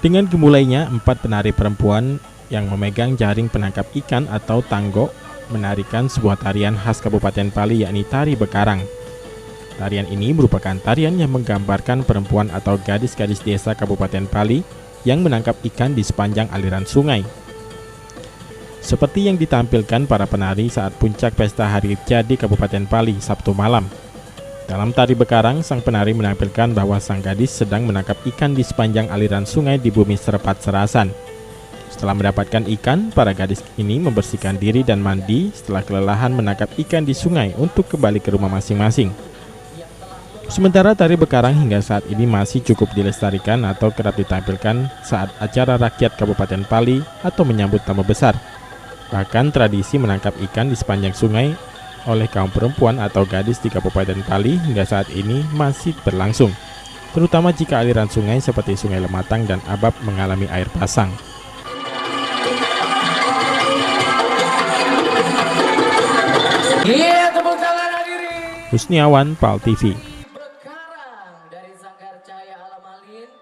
Dengan dimulainya 4 penari perempuan yang memegang jaring penangkap ikan atau tanggo menarikan sebuah tarian khas Kabupaten Pali, yakni tari bekarang. Tarian ini merupakan tarian yang menggambarkan perempuan atau gadis-gadis desa Kabupaten Pali yang menangkap ikan di sepanjang aliran sungai. Seperti yang ditampilkan para penari saat puncak pesta Hari Jadi Kabupaten Pali Sabtu malam. Dalam tari bekarang, sang penari menampilkan bahwa sang gadis sedang menangkap ikan di sepanjang aliran sungai di bumi Serepat Serasan. Setelah mendapatkan ikan, para gadis ini membersihkan diri dan mandi setelah kelelahan menangkap ikan di sungai untuk kembali ke rumah masing-masing. Sementara tari bekarang hingga saat ini masih cukup dilestarikan atau kerap ditampilkan saat acara rakyat Kabupaten Pali atau menyambut tamu besar. Bahkan tradisi menangkap ikan di sepanjang sungai oleh kaum perempuan atau gadis di Kabupaten Pali hingga saat ini masih berlangsung, terutama jika aliran sungai seperti Sungai Lematang dan Abab mengalami air pasang. Husniawan, PAL TV.